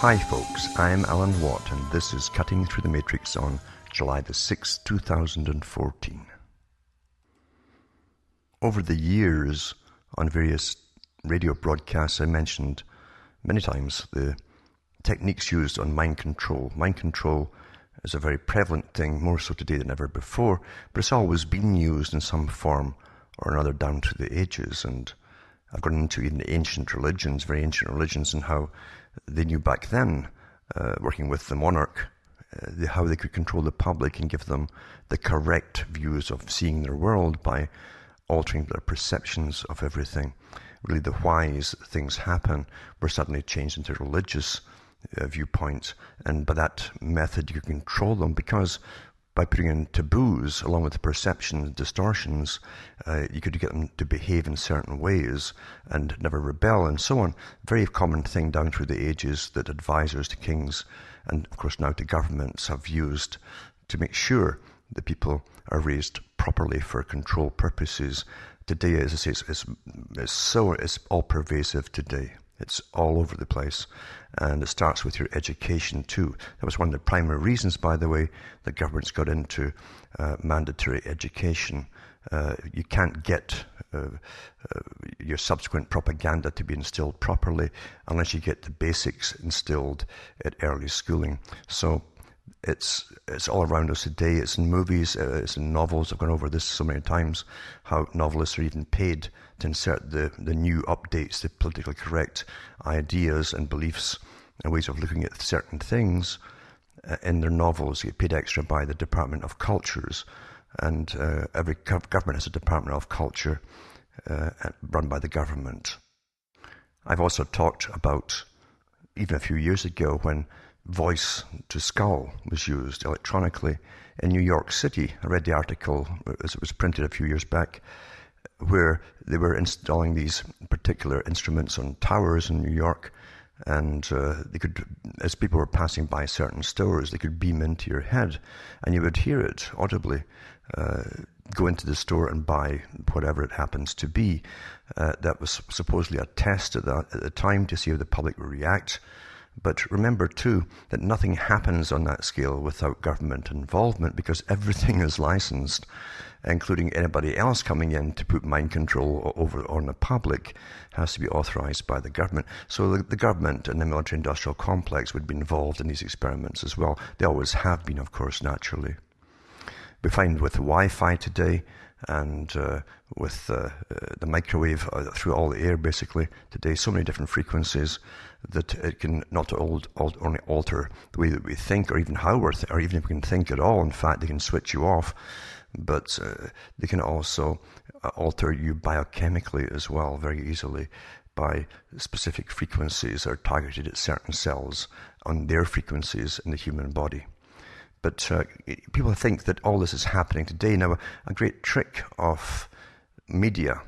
Hi folks, I'm Alan Watt and this is Cutting Through the Matrix on July the 6th, 2014. Over the years, on various radio broadcasts, I mentioned many times the techniques used on mind control. Mind control is a very prevalent thing, more so today than ever before, but it's always been used in some form or another down through the ages. And I've gone into even the ancient religions, very ancient religions, and how they knew back then, working with the monarch, how they could control the public and give them the correct views of seeing their world by altering their perceptions of everything. Really, the whys things happen were suddenly changed into religious viewpoints, and by that method you can control them, because by putting in taboos along with the perceptions, distortions, you could get them to behave in certain ways and never rebel and so on. Very common thing down through the ages that advisors to kings and of course now to governments have used to make sure that people are raised properly for control purposes. Today, as I say, it's all pervasive today. It's all over the place, and it starts with your education too. That was one of the primary reasons, by the way, that governments got into mandatory education. You can't get your subsequent propaganda to be instilled properly unless you get the basics instilled at early schooling. So it's all around us today. It's in movies, it's in novels. I've gone over this so many times, how novelists are even paid to insert the new updates, the politically correct ideas and beliefs and ways of looking at certain things in their novels. You get paid extra by the Department of Cultures, and every government has a Department of Culture run by the government. I've also talked about, even a few years ago, when voice to skull was used electronically in New York City. I read the article as it was printed a few years back, where they were installing these particular instruments on towers in New York, and they could, as people were passing by certain stores, they could beam into your head and you would hear it audibly. Go into the store and buy whatever it happens to be. That was supposedly a test at the time to see how the public would react. But remember too that nothing happens on that scale without government involvement, because everything is licensed, including anybody else coming in to put mind control over on the public has to be authorized by the government. So the government and the military-industrial complex would be involved in these experiments as well. They always have been, of course, naturally. We find with Wi-Fi today, and with the microwave through all the air basically today, so many different frequencies that it can not only alter the way that we think, or even how or even if we can think at all. In fact, they can switch you off, but they can also alter you biochemically as well very easily by specific frequencies that are targeted at certain cells on their frequencies in the human body. But people think that all this is happening today. Now, a great trick of media,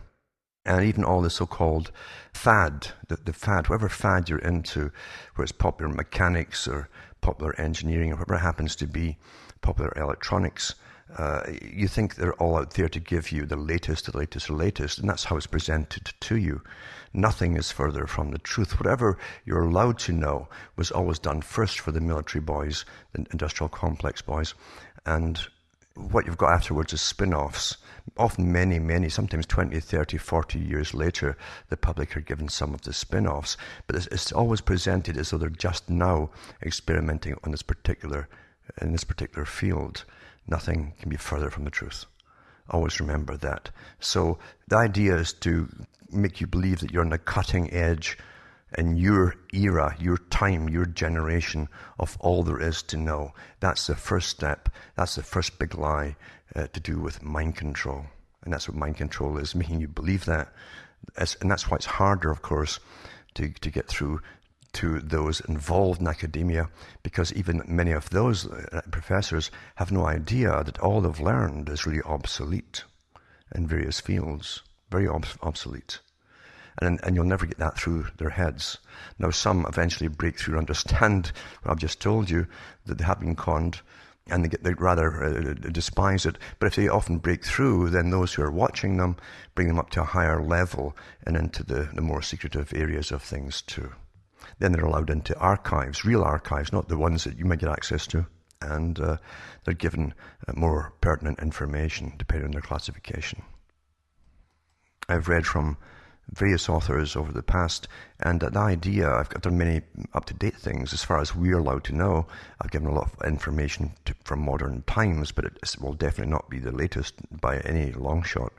and even all the so-called fad, the fad, whatever fad you're into, whether it's popular mechanics or popular engineering or whatever it happens to be, popular electronics, you think they're all out there to give you the latest, and that's how it's presented to you. Nothing is further from the truth. Whatever you're allowed to know was always done first for the military boys, the industrial complex boys, and what you've got afterwards is spin-offs. Often many, sometimes 20, 30, 40 years later, the public are given some of the spin-offs, but it's always presented as though they're just now experimenting on in this particular field. Nothing can be further from the truth. Always remember that. So the idea is to make you believe that you're on the cutting edge in your era, your time, your generation of all there is to know. That's the first step. That's the first big lie to do with mind control. And that's what mind control is, making you believe that. And that's why it's harder, of course, to get through to those involved in academia, because even many of those professors have no idea that all they've learned is really obsolete in various fields, very obsolete. And you'll never get that through their heads. Now, some eventually break through and understand what I've just told you, that they have been conned, and they rather despise it. But if they often break through, then those who are watching them bring them up to a higher level and into the more secretive areas of things too. Then they're allowed into archives, real archives, not the ones that you might get access to. And they're given more pertinent information depending on their classification. I've read from various authors over the past, and the idea, I've done many up-to-date things as far as we're allowed to know. I've given a lot of information from modern times, but it will definitely not be the latest by any long shot.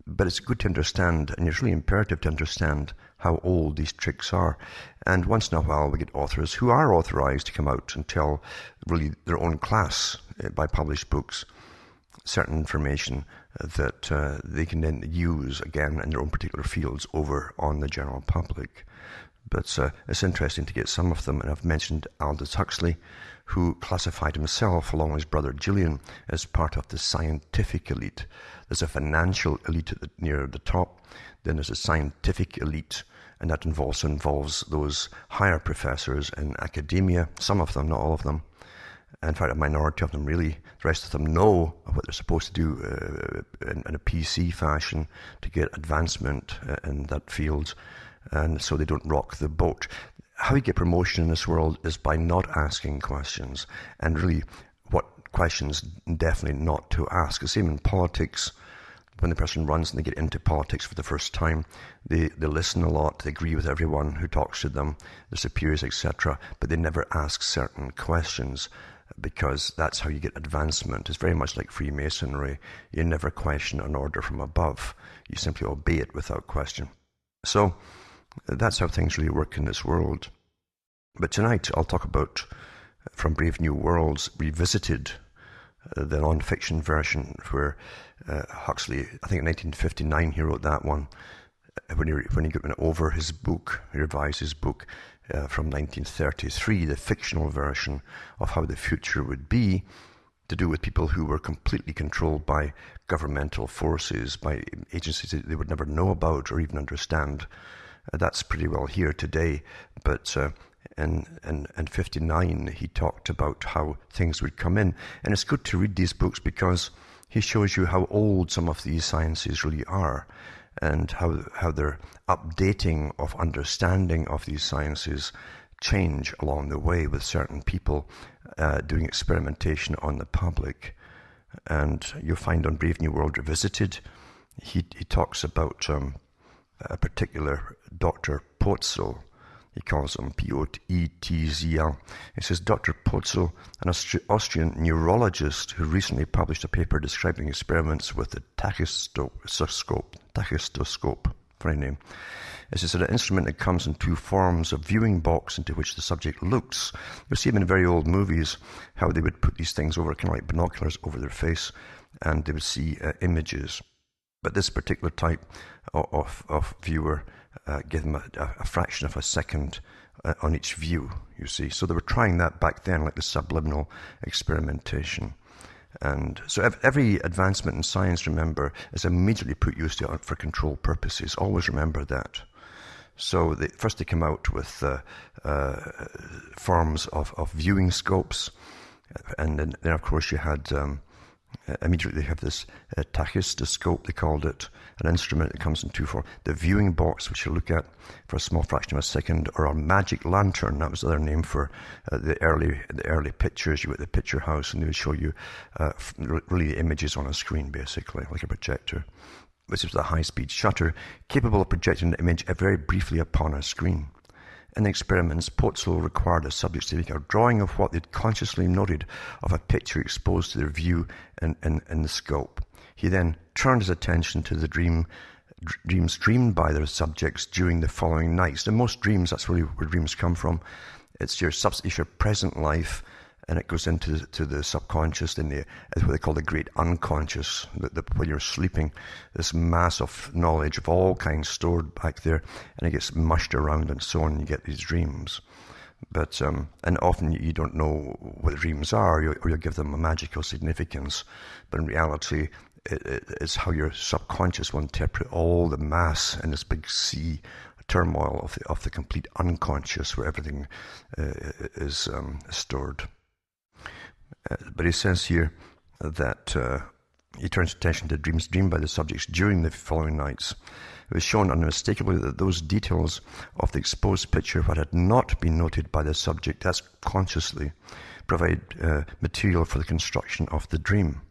But it's good to understand, and it's really imperative to understand how old these tricks are. And once in a while we get authors who are authorized to come out and tell really their own class by published books certain information that they can then use again in their own particular fields over on the general public. But it's interesting to get some of them, and I've mentioned Aldous Huxley, who classified himself along with his brother Julian as part of the scientific elite. There's a financial elite near the top, then there's a scientific elite, and that involves those higher professors in academia, some of them, not all of them. In fact, a minority of them really. The rest of them know what they're supposed to do in a PC fashion to get advancement in that field, and so they don't rock the boat. How you get promotion in this world is by not asking questions, and really what questions definitely not to ask. The same in politics. When the person runs and they get into politics for the first time, they listen a lot, they agree with everyone who talks to them, their superiors, etc., but they never ask certain questions, because that's how you get advancement. It's very much like Freemasonry. You never question an order from above. You simply obey it without question. So that's how things really work in this world. But tonight I'll talk about, from Brave New Worlds Revisited, the non-fiction version, where Huxley, I think in 1959 he wrote that one, when he went over his book, he revised his book from 1933, the fictional version of how the future would be, to do with people who were completely controlled by governmental forces, by agencies that they would never know about or even understand. That's pretty well here today, but in 59 he talked about how things would come in. And it's good to read these books because he shows you how old some of these sciences really are, and how their updating of understanding of these sciences change along the way with certain people doing experimentation on the public. And you'll find on Brave New World Revisited, he talks about a particular Dr. Potzel. He calls him P-O-E-T-Z-L. He says, Dr. Potzel, an Austrian neurologist who recently published a paper describing experiments with the tachystoscope, funny name. It says that an instrument that comes in two forms, a viewing box into which the subject looks. You'll see them in very old movies, how they would put these things over, kind of like binoculars over their face, and they would see images. But this particular type of viewer give them a fraction of a second on each view, you see. So they were trying that back then, like the subliminal experimentation. And so every advancement in science, remember, is immediately put used to for control purposes. Always remember that. So first they come out with forms of viewing scopes, and then of course you had immediately they have this tachystoscope, they called it, an instrument that comes in two forms. The viewing box, which you look at for a small fraction of a second, or a magic lantern, that was the other name for the early pictures. You were at the picture house and they would show you really the images on a screen, basically, like a projector. This is a high-speed shutter capable of projecting the image very briefly upon a screen. In the experiments, Potzel required the subjects to make a drawing of what they'd consciously noted of a picture exposed to their view in the scope. He then turned his attention to the dreams dreamed by their subjects during the following nights. In most dreams, that's really where dreams come from. It's your present life, and it goes into the subconscious, it's what they call the great unconscious, when you're sleeping, this mass of knowledge of all kinds stored back there, and it gets mushed around and so on, and you get these dreams. But and often you don't know what the dreams are, or you'll give them a magical significance, but in reality, it's how your subconscious will interpret all the mass in this big sea turmoil of the complete unconscious, where everything is stored. But he says here that he turns attention to dreams dreamed by the subjects during the following nights. It was shown unmistakably that those details of the exposed picture, what had not been noted by the subject, that's consciously, provide material for the construction of the dream.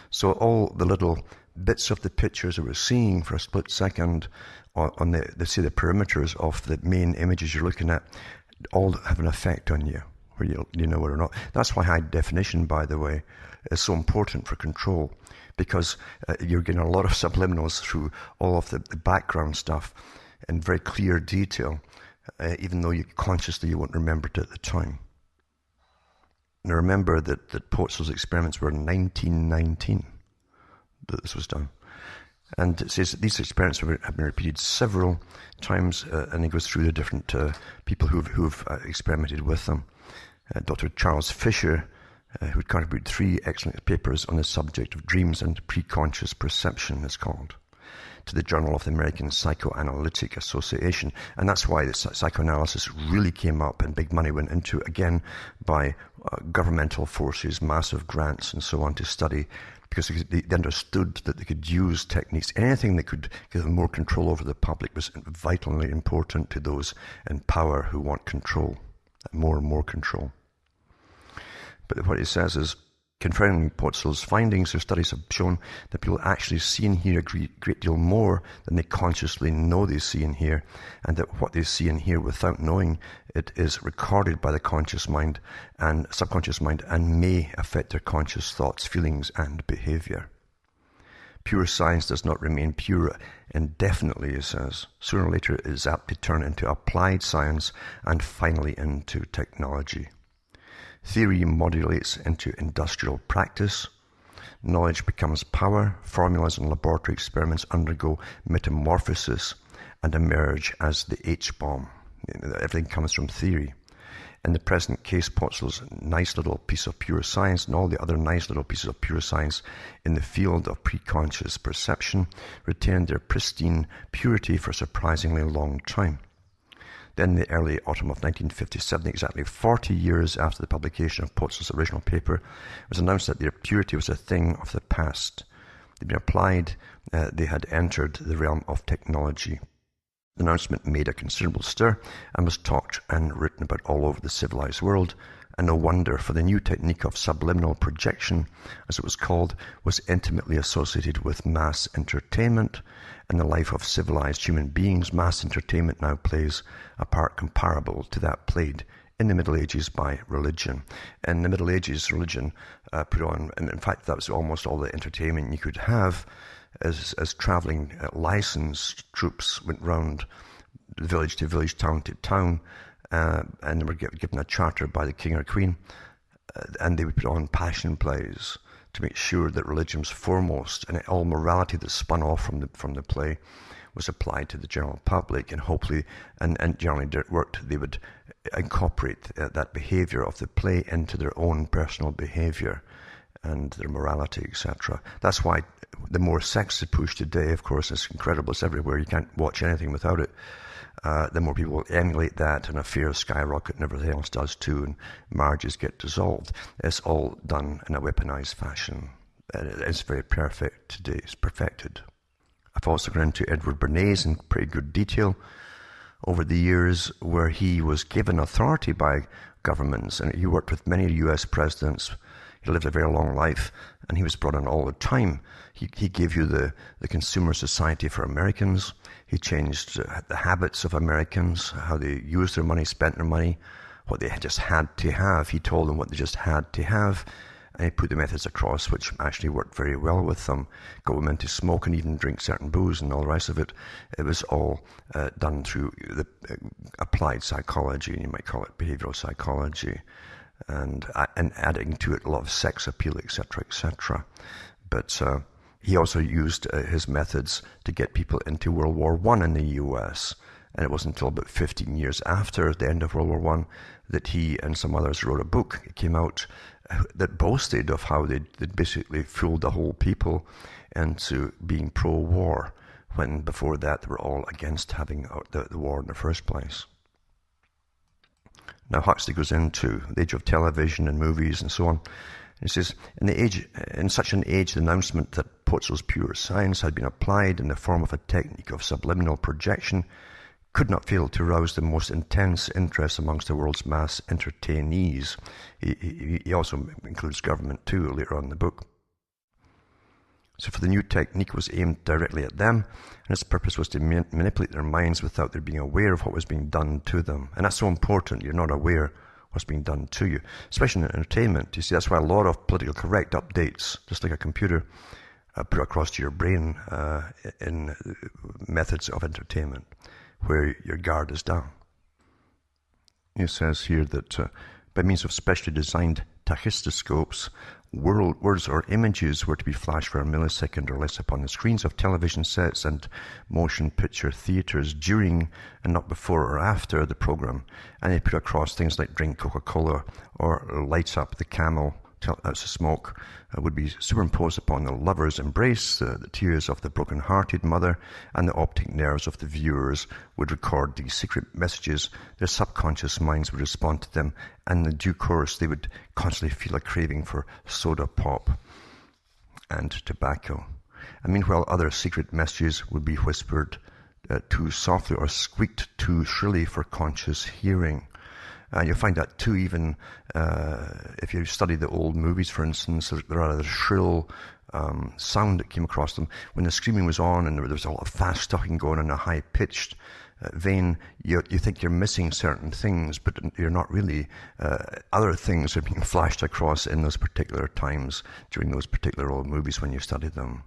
So all the little bits of the pictures that we're seeing for a split second on the perimeters of the main images you're looking at, all have an effect on you, whether you know it or not. That's why high definition, by the way, is so important for control, because you're getting a lot of subliminals through all of the background stuff in very clear detail, even though consciously you won't remember it at the time. Now remember that Potzel's experiments were in 1919 that this was done. And it says that these experiments have been repeated several times, and it goes through the different people who've experimented with them. Dr. Charles Fisher, who contributed 3 excellent papers on the subject of dreams and preconscious perception, it's called, to the Journal of the American Psychoanalytic Association. And that's why the psychoanalysis really came up and big money went into it, again, by governmental forces, massive grants and so on to study, because they understood that they could use techniques. Anything that could give them more control over the public was vitally important to those in power who want control, more and more control. But what it says is, confirming Potzel's findings, their studies have shown that people actually see and hear a great deal more than they consciously know they see and hear, and that what they see and hear without knowing it is recorded by the conscious mind and subconscious mind and may affect their conscious thoughts, feelings, and behavior. Pure science does not remain pure indefinitely, it says. Sooner or later it is apt to turn into applied science and finally into technology. Theory modulates into industrial practice. Knowledge becomes power. Formulas and laboratory experiments undergo metamorphosis and emerge as the H-bomb. Everything comes from theory. In the present case, Potzel's nice little piece of pure science and all the other nice little pieces of pure science in the field of preconscious perception retained their pristine purity for a surprisingly long time. Then, in the early autumn of 1957, exactly 40 years after the publication of Potzel's original paper, it was announced that their purity was a thing of the past. They'd been applied, they had entered the realm of technology. The announcement made a considerable stir and was talked and written about all over the civilized world, and no wonder, for the new technique of subliminal projection, as it was called, was intimately associated with mass entertainment. In the life of civilized human beings, mass entertainment now plays a part comparable to that played in the Middle Ages by religion. In the Middle Ages, religion put on, and in fact that was almost all the entertainment you could have, as traveling licensed troops went round village to village, town to town, and they were given a charter by the king or queen, and they would put on passion plays to make sure that religion was foremost, and all morality that spun off from the play was applied to the general public, and hopefully, and generally it worked, they would incorporate that behavior of the play into their own personal behavior and their morality, etc. That's why the more sex is pushed today, of course, it's incredible, it's everywhere, you can't watch anything without it. The more people emulate that, and affairs skyrocket and everything else does too, and marriages get dissolved. It's all done in a weaponized fashion. It's very perfect today. It's perfected. I've also gone into Edward Bernays in pretty good detail over the years, where he was given authority by governments, and he worked with many US presidents. He lived a very long life, and he was brought in all the time. He gave you the Consumer Society for Americans. He changed the habits of Americans, how they used their money, spent their money, what they just had to have. He told them what they just had to have, and he put the methods across which actually worked very well with them. Got women to smoke and even drink certain booze and all the rest of it. It was all done through the applied psychology, and you might call it behavioral psychology, and adding to it a lot of sex appeal, etc., etc. But he also used his methods to get people into World War I in the US. And it wasn't until about 15 years after the end of World War I that he and some others wrote a book. It came out that boasted of how they'd basically fooled the whole people into being pro-war, when before that they were all against having the war in the first place. Now Huxley goes into the age of television and movies and so on, It says, in such an age, the announcement that Pozzo's pure science had been applied in the form of a technique of subliminal projection could not fail to rouse the most intense interest amongst the world's mass entertainees. He also includes government too later on in the book. So for the new technique was aimed directly at them, and its purpose was to manipulate their minds without their being aware of what was being done to them. And that's so important. You're not aware what's being done to you, especially in entertainment. You see, that's why a lot of politically correct updates, just like a computer, put across to your brain in methods of entertainment, where your guard is down. It says here that by means of specially designed tachistoscopes, words or images were to be flashed for a millisecond or less upon the screens of television sets and motion picture theaters during and not before or after the program. And they put across things like drink Coca-Cola or light up the camel, out smoke, would be superimposed upon the lover's embrace, the tears of the broken-hearted mother, and the optic nerves of the viewers would record these secret messages. Their subconscious minds would respond to them, and in due course they would constantly feel a craving for soda pop and tobacco. And meanwhile, other secret messages would be whispered too softly or squeaked too shrilly for conscious hearing. You'll find that too, even if you study the old movies, for instance, there are a shrill sound that came across them. When the screaming was on and there was a lot of fast talking going on in a high-pitched vein, you think you're missing certain things, but you're not really. Other things are being flashed across in those particular times during those particular old movies when you study them.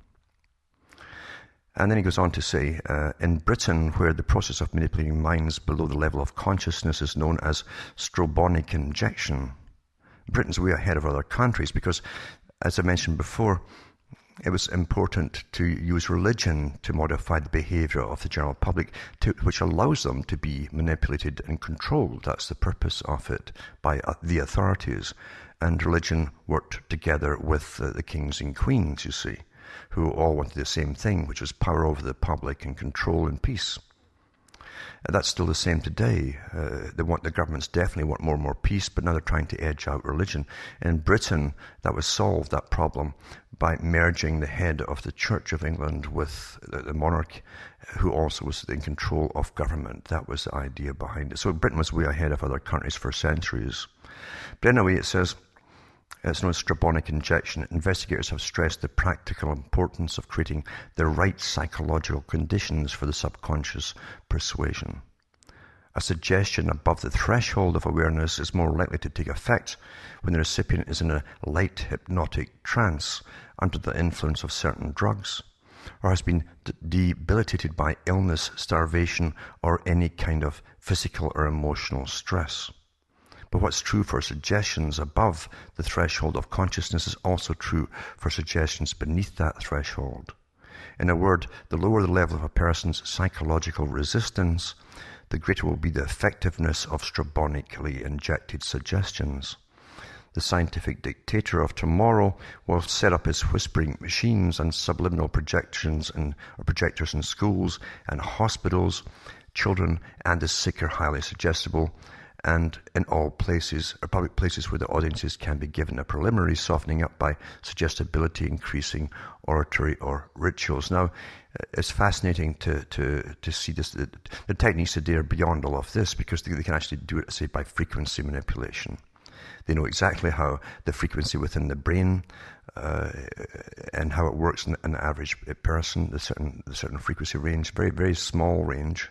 And then he goes on to say, in Britain, where the process of manipulating minds below the level of consciousness is known as strobonic injection, Britain's way ahead of other countries because, as I mentioned before, it was important to use religion to modify the behavior of the general public, which allows them to be manipulated and controlled. That's the purpose of it by the authorities. And religion worked together with the kings and queens, you see, who all wanted the same thing, which was power over the public and control and peace. That's still the same today. The governments definitely want more and more peace, but now they're trying to edge out religion. In Britain, that was solved, that problem, by merging the head of the Church of England with the monarch, who also was in control of government. That was the idea behind it. So Britain was way ahead of other countries for centuries. But anyway, it says, it's known as strobonic injection. Investigators have stressed the practical importance of creating the right psychological conditions for the subconscious persuasion. A suggestion above the threshold of awareness is more likely to take effect when the recipient is in a light hypnotic trance under the influence of certain drugs, or has been debilitated by illness, starvation, or any kind of physical or emotional stress. But what's true for suggestions above the threshold of consciousness is also true for suggestions beneath that threshold. In a word, the lower the level of a person's psychological resistance, the greater will be the effectiveness of strobonically injected suggestions. The scientific dictator of tomorrow will set up his whispering machines and subliminal projectors in schools and hospitals. Children and the sick are highly suggestible, and in all places, or public places where the audiences can be given a preliminary softening up by suggestibility, increasing oratory or rituals. Now, it's fascinating to see this. The techniques today are beyond all of this because they can actually do it, say, by frequency manipulation. They know exactly how the frequency within the brain and how it works in an average person, the certain frequency range, very, very small range.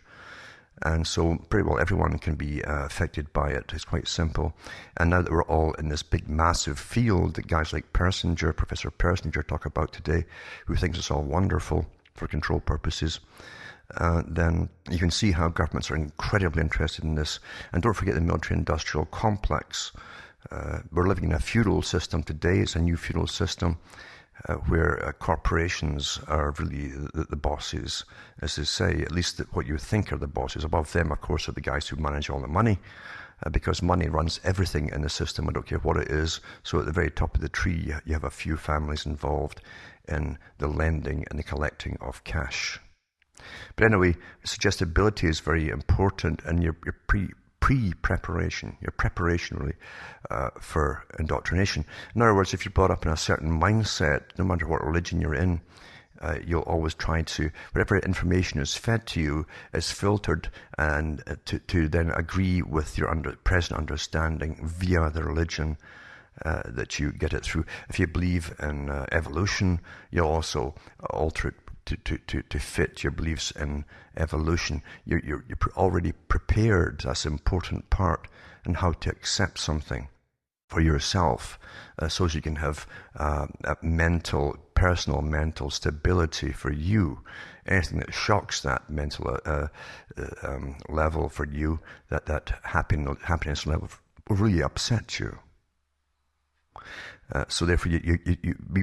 And so pretty well everyone can be affected by it. It's quite simple. And now that we're all in this big, massive field that guys like Persinger, Professor Persinger, talk about today, who thinks it's all wonderful for control purposes, then you can see how governments are incredibly interested in this. And don't forget the military-industrial complex. We're living in a feudal system today. It's a new feudal system. Where corporations are really the bosses, as they say, at least what you think are the bosses. Above them, of course, are the guys who manage all the money, because money runs everything in the system. I don't care what it is. So at the very top of the tree, you have a few families involved in the lending and the collecting of cash. But anyway, suggestibility is very important, and your pre-preparation, your preparation really for indoctrination. In other words, if you're brought up in a certain mindset, no matter what religion you're in, you'll always try to, whatever information is fed to you is filtered and to then agree with your present understanding via the religion that you get it through. If you believe in evolution, you'll also alter it to fit your beliefs in evolution. You're already prepared. That's an important part in how to accept something for yourself, so as you can have a personal mental stability for you. Anything that shocks that mental level for you, that happiness level, will really upset you. So therefore,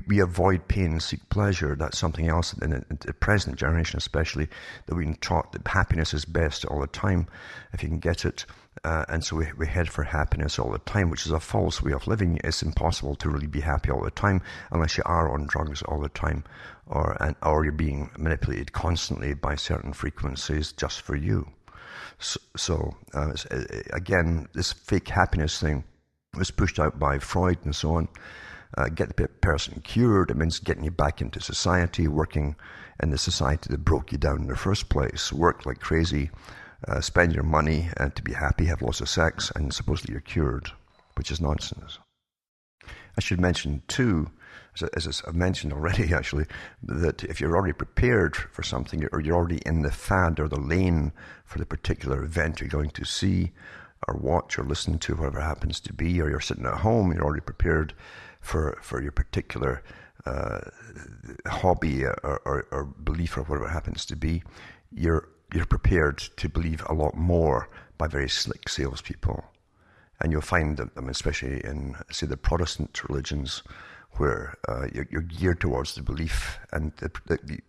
we avoid pain and seek pleasure. That's something else in the present generation, especially, that we've been taught that happiness is best all the time, if you can get it. And so we head for happiness all the time, which is a false way of living. It's impossible to really be happy all the time unless you are on drugs all the time, or you're being manipulated constantly by certain frequencies just for you. So again, this fake happiness thing was pushed out by Freud and so on. Get the person cured. It means getting you back into society, working in the society that broke you down in the first place. Work like crazy, spend your money to be happy, have lots of sex, and supposedly you're cured, which is nonsense. I should mention too, as I've mentioned already actually, that if you're already prepared for something, or you're already in the fad or the lane for the particular event you're going to see, or watch or listen to, whatever happens to be, or you're sitting at home, you're already prepared for your particular hobby or belief or whatever it happens to be, you're prepared to believe a lot more by very slick salespeople. And you'll find that, especially in, say, the Protestant religions, where you're geared towards the belief, and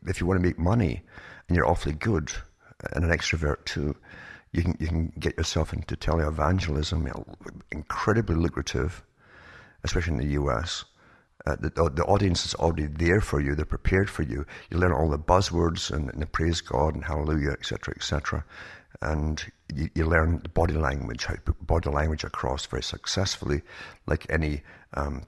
if you want to make money and you're awfully good and an extrovert too, you can get yourself into televangelism, incredibly lucrative, especially in the US. The audience is already there for you. They're prepared for you. You learn all the buzzwords and the praise God and hallelujah, etc., etc. And you learn the body language, how to put body language across very successfully, like any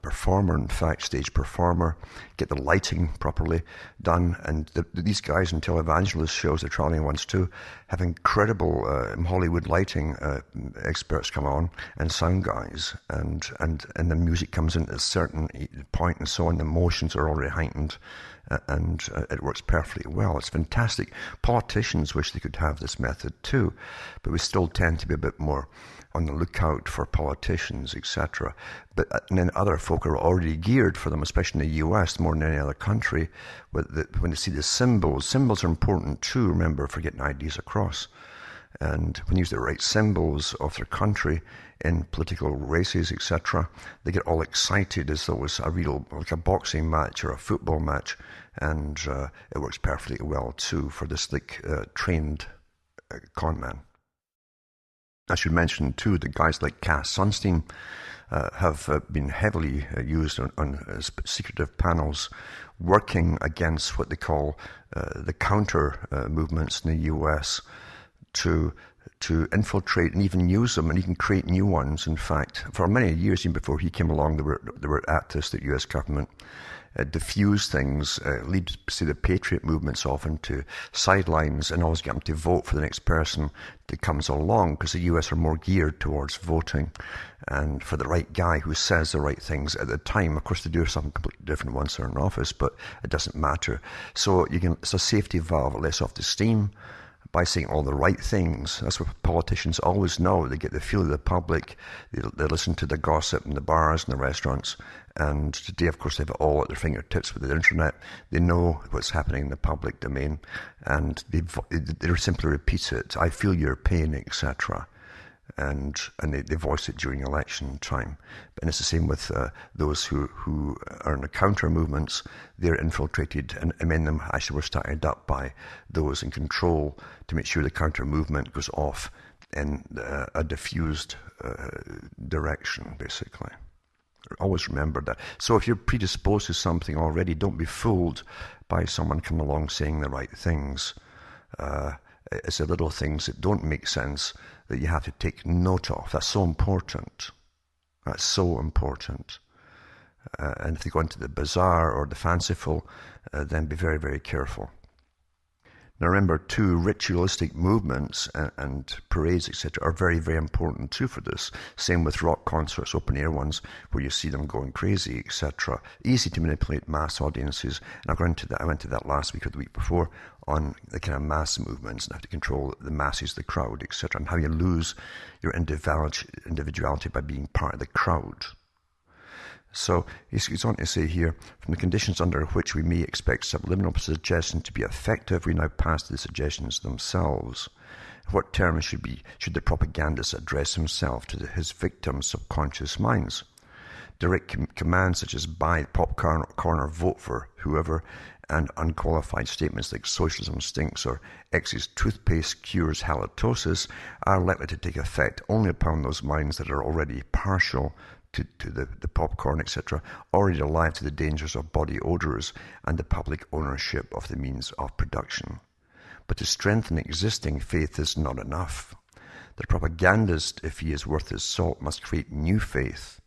performer, in fact, stage performer. Get the lighting properly done. And these guys in televangelist shows, the traveling ones too, have incredible Hollywood lighting experts come on, and sound guys. And the music comes in at a certain point and so on. The emotions are already heightened. And it works perfectly well. It's fantastic. Politicians wish they could have this method too, but we still tend to be a bit more on the lookout for politicians, etc. But then other folk are already geared for them, especially in the US, more than any other country. When they see the symbols are important too, remember, for getting ideas across. And when you use the right symbols of their country in political races, etc., they get all excited as though it was a real, like a boxing match or a football match, and it works perfectly well too for this trained con man. I should mention too that guys like Cass Sunstein have been heavily used on secretive panels, working against what they call the counter movements in the US, to infiltrate and even use them, and even create new ones. In fact, for many years, even before he came along, there were activists, the US government diffuse things, lead, say, the patriot movements off into sidelines, and always get them to vote for the next person that comes along, because the US are more geared towards voting and for the right guy who says the right things at the time. Of course, they do something completely different once they're in office, but it doesn't matter. So it's a safety valve. It lets off the steam by saying all the right things. That's what politicians always know. They get the feel of the public. They listen to the gossip in the bars and the restaurants. And today, of course, they have it all at their fingertips with the internet. They know what's happening in the public domain, and they simply repeat it. I feel your pain, etc. And they voice it during election time. And it's the same with those who are in the counter movements. They're infiltrated, and many of them actually were started up by those in control to make sure the counter movement goes off in a diffused direction, basically. Always remember that. So if you're predisposed to something already, don't be fooled by someone coming along saying the right things. It's the little things that don't make sense that you have to take note of. That's so important. That's so important. And if they go into the bizarre or the fanciful, then be very, very careful. Now remember too, ritualistic movements and parades, etc. are very, very important too for this. Same with rock concerts, open air ones, where you see them going crazy, etc. Easy to manipulate mass audiences. And I went to that last week or the week before on the kind of mass movements and how to control the masses, the crowd, etc. And how you lose your individuality by being part of the crowd. So he goes on to say here, from the conditions under which we may expect subliminal suggestion to be effective, we now pass to the suggestions themselves. What terms should the propagandist address himself to his victims' subconscious minds? Direct commands such as buy popcorn, or vote for whoever, and unqualified statements like socialism stinks or X's toothpaste cures halitosis are likely to take effect only upon those minds that are already partial to the popcorn, etc., already alive to the dangers of body odors and the public ownership of the means of production. But to strengthen existing faith is not enough. The propagandist, if he is worth his salt, must create new faith,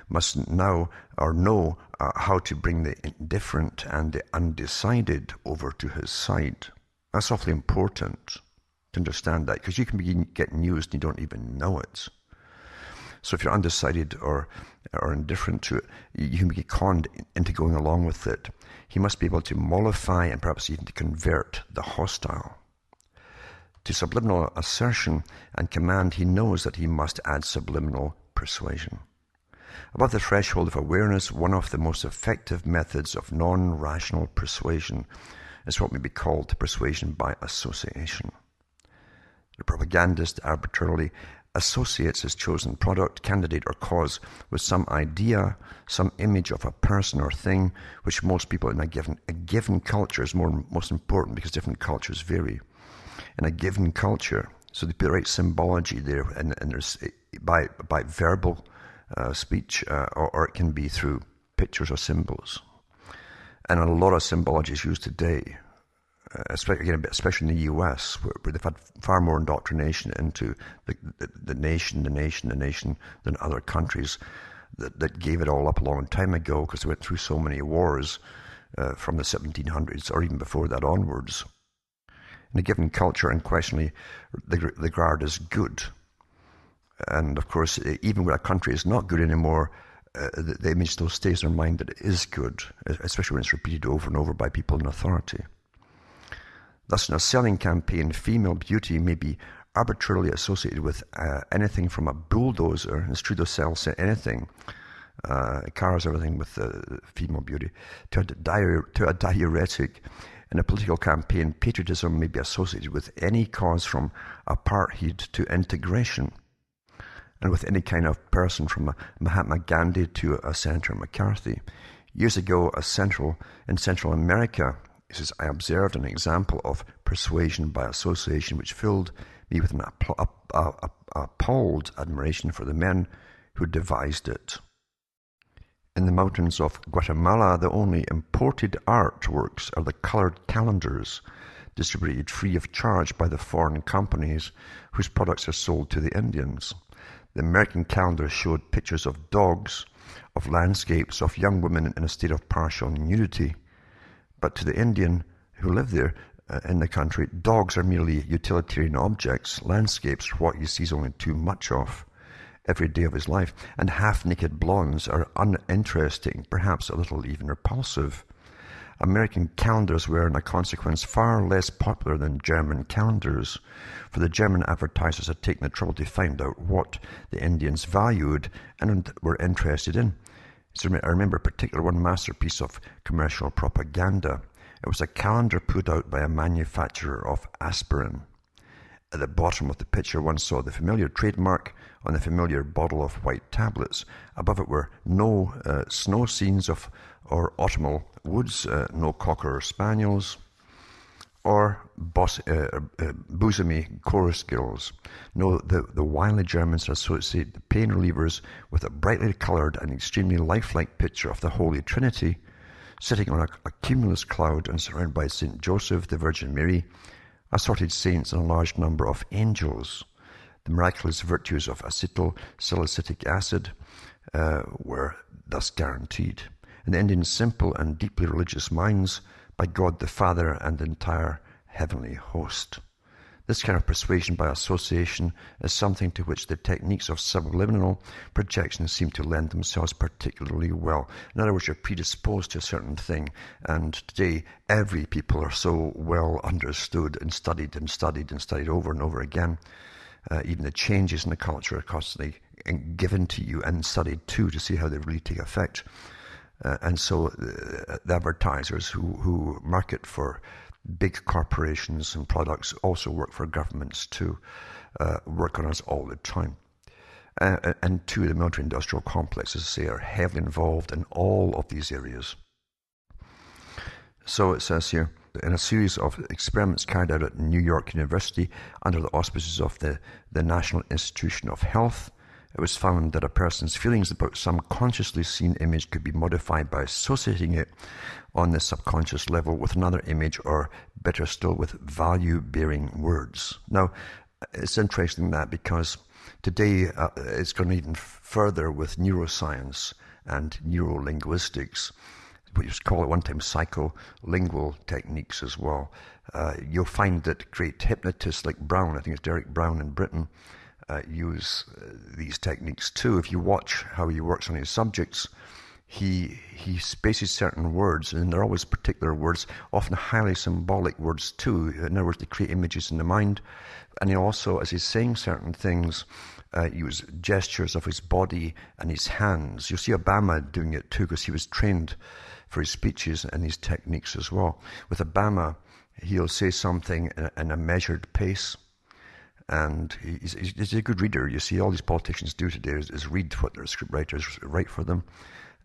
must now or know how to bring the indifferent and the undecided over to his side. That's awfully important to understand that, because you can be getting used and you don't even know it. So if you're undecided or indifferent to it, you can be conned into going along with it. He must be able to mollify and perhaps even to convert the hostile. To subliminal assertion and command, he knows that he must add subliminal persuasion. Above the threshold of awareness, one of the most effective methods of non-rational persuasion is what may be called persuasion by association. The propagandist arbitrarily associates his chosen product, candidate, or cause with some idea, some image of a person or thing, which most people in a given culture is most important, because different cultures vary. In a given culture, so they put the right symbology there, and there's by verbal speech, or it can be through pictures or symbols. And a lot of symbology is used today, especially in the US, where they've had far more indoctrination into the nation than other countries that gave it all up a long time ago, because they went through so many wars from the 1700s or even before that onwards. In a given culture, unquestionably, they regard as good. And of course, even when a country is not good anymore, the image still stays in their mind that it is good, especially when it's repeated over and over by people in authority. Thus, in a selling campaign, female beauty may be arbitrarily associated with anything from a bulldozer. It's true, they'll sell anything, cars, everything with female beauty, to a diuretic. In a political campaign, patriotism may be associated with any cause from apartheid to integration, and with any kind of person from Mahatma Gandhi to a Senator McCarthy. Years ago, in Central America, he says, I observed an example of persuasion by association which filled me with an appalled admiration for the men who devised it. In the mountains of Guatemala, the only imported artworks are the colored calendars distributed free of charge by the foreign companies whose products are sold to the Indians. The American calendar showed pictures of dogs, of landscapes, of young women in a state of partial nudity. But to the Indian who live there in the country, dogs are merely utilitarian objects. Landscapes are what he sees only too much of every day of his life. And half-naked blondes are uninteresting, perhaps a little even repulsive. American calendars were, in a consequence, far less popular than German calendars, for the German advertisers had taken the trouble to find out what the Indians valued and were interested in. So I remember a particular one masterpiece of commercial propaganda. It was a calendar put out by a manufacturer of aspirin. At the bottom of the picture, one saw the familiar trademark on the familiar bottle of white tablets. Above it were no snow scenes or autumnal woods, no cocker or spaniels, or bosomy chorus girls. No, the wily Germans associate the pain relievers with a brightly coloured and extremely lifelike picture of the Holy Trinity, sitting on a cumulus cloud and surrounded by St. Joseph, the Virgin Mary, assorted saints, and a large number of angels. The miraculous virtues of acetylsalicylic acid were thus guaranteed. In the Indians' simple and deeply religious minds, by God the Father and the entire heavenly host. This kind of persuasion by association is something to which the techniques of subliminal projection seem to lend themselves particularly well. In other words, you're predisposed to a certain thing, and today every people are so well understood and studied and studied and studied over and over again. Even the changes in the culture are constantly given to you and studied too to see how they really take effect. And so the advertisers who market for big corporations and products also work for governments to work on us all the time. And two, the military-industrial complex, as I say, are heavily involved in all of these areas. So it says here, in a series of experiments carried out at New York University under the auspices of the National Institution of Health, it was found that a person's feelings about some consciously seen image could be modified by associating it on the subconscious level with another image, or better still, with value-bearing words. Now, it's interesting that because today it's gone even further with neuroscience and neurolinguistics. We used to call it one time psycholingual techniques as well. You'll find that great hypnotists like Brown, I think it's Derek Brown in Britain, use these techniques too. If you watch how he works on his subjects, he spaces certain words, and they're always particular words, often highly symbolic words too. In other words, they create images in the mind. And he also, as he's saying certain things, use gestures of his body and his hands. You'll see Obama doing it too, because he was trained for his speeches and his techniques as well. With Obama, he'll say something in a measured pace. And he's a good reader. You see, all these politicians do today is read what their scriptwriters write for them,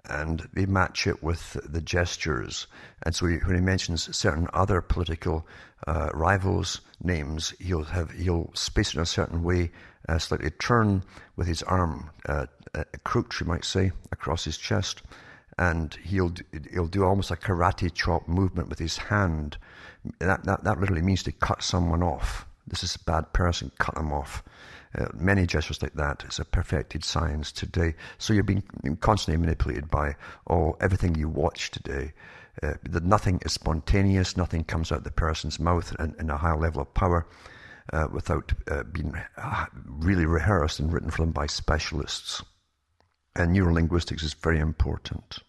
and they match it with the gestures. And so when he mentions certain other political rivals' names, he'll space it in a certain way, slightly turn with his arm, crooked, you might say, across his chest, and he'll do almost a karate chop movement with his hand. That literally means to cut someone off. This is a bad person, cut them off. Many gestures like that. It's a perfected science today. So you're being constantly manipulated by everything you watch today. That nothing is spontaneous, nothing comes out of the person's mouth in a high level of power without being really rehearsed and written for them by specialists. And neurolinguistics is very important.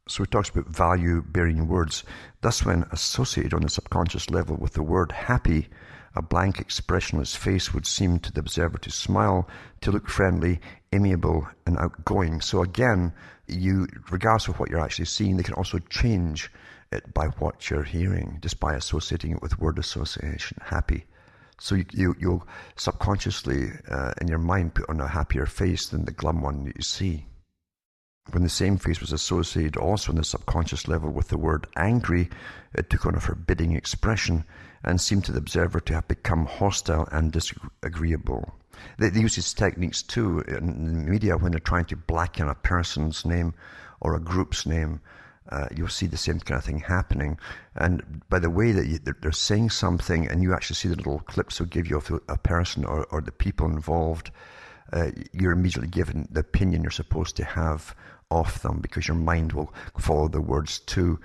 So it talks about value-bearing words. Thus, when associated on the subconscious level with the word happy, a blank expressionless face would seem to the observer to smile, to look friendly, amiable, and outgoing. So again, regardless of what you're actually seeing, they can also change it by what you're hearing, just by associating it with word association, happy. So you'll subconsciously, in your mind, put on a happier face than the glum one that you see. When the same face was associated also on the subconscious level with the word angry, it took on a forbidding expression and seemed to the observer to have become hostile and disagreeable. They use these techniques too in the media when they're trying to blacken a person's name or a group's name. You'll see the same kind of thing happening. And by the way that they're saying something, and you actually see the little clips they'll give you of a person or the people involved, you're immediately given the opinion you're supposed to have of them, because your mind will follow the words too,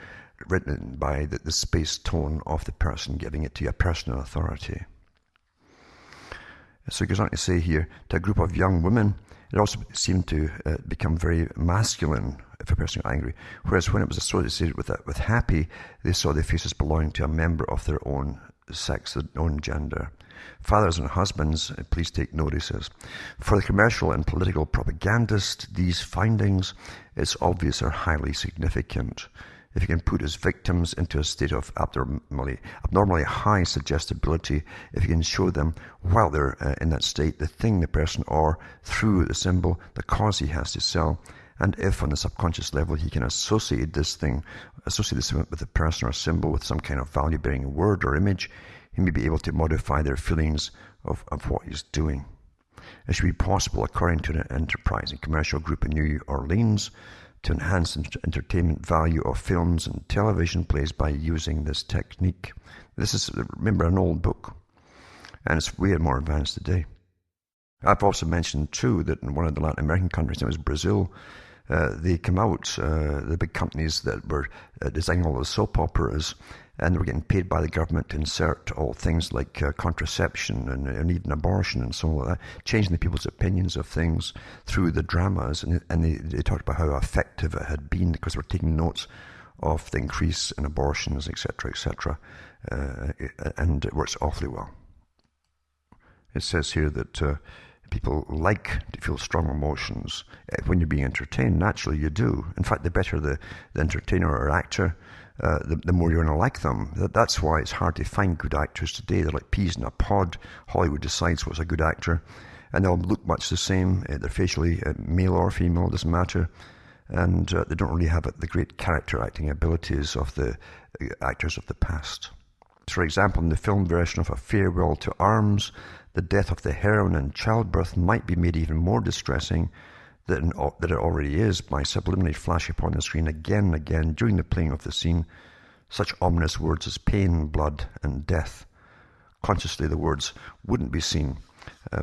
written by the spaced tone of the person giving it to you, a person of authority. So it goes on to say here, to a group of young women, it also seemed to become very masculine if a person got angry, whereas when it was associated with happy, they saw their faces belonging to a member of their own sex, their own gender. Fathers and husbands, please take notices. For the commercial and political propagandist, these findings, it's obvious, are highly significant. If you can put his victims into a state of abnormally high suggestibility, if you can show them while they're in that state the thing, the person, or through the symbol, the cause he has to sell, and if on the subconscious level he can associate this with a person or symbol with some kind of value-bearing word or image, he may be able to modify their feelings of what he's doing. It should be possible, according to an enterprising commercial group in New Orleans, to enhance entertainment value of films and television plays by using this technique. This is, remember, an old book, and it's way more advanced today. I've also mentioned, too, that in one of the Latin American countries, it was Brazil, they come out, the big companies that were designing all the soap operas, and they were getting paid by the government to insert all things like contraception and even abortion and so on like that, changing the people's opinions of things through the dramas. And they talked about how effective it had been because they were taking notes of the increase in abortions, etc., and it works awfully well. It says here that people like to feel strong emotions when you're being entertained. Naturally, you do. In fact, the better the entertainer or actor, the more you're going to like them. That's why it's hard to find good actors today. They're like peas in a pod. Hollywood decides what's a good actor, and they'll look much the same. They're facially male or female, doesn't matter. And they don't really have the great character acting abilities of the actors of the past. For example, in the film version of A Farewell to Arms, the death of the heroine in childbirth might be made even more distressing than it already is by subliminally flashing upon the screen again and again during the playing of the scene such ominous words as pain, blood, and death. Consciously, the words wouldn't be seen,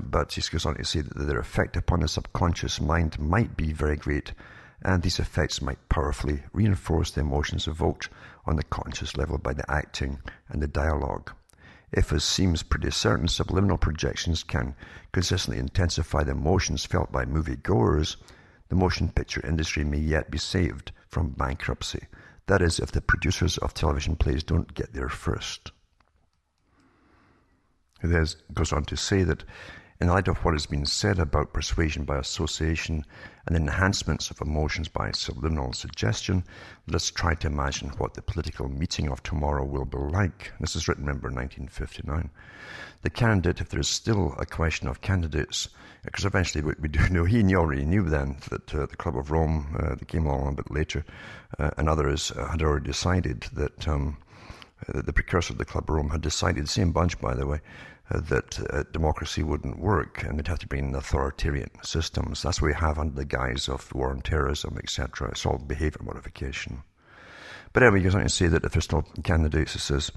but he goes on to say that their effect upon the subconscious mind might be very great, and these effects might powerfully reinforce the emotions evoked on the conscious level by the acting and the dialogue. If, as seems pretty certain, subliminal projections can consistently intensify the emotions felt by moviegoers, the motion picture industry may yet be saved from bankruptcy. That is, if the producers of television plays don't get there first. He goes on to say that in light of what has been said about persuasion by association and enhancements of emotions by subliminal suggestion, let's try to imagine what the political meeting of tomorrow will be like. This is written, remember, in 1959. The candidate, if there is still a question of candidates, because eventually we do know, he already knew then that the Club of Rome, that came along a bit later, and others had already decided that the precursor of the Club of Rome had decided, the same bunch by the way, that democracy wouldn't work and they'd have to bring in authoritarian systems. That's what we have under the guise of war on terrorism, etc. It's all behavior modification. But anyway, he goes on to say that if there's no candidates, it says,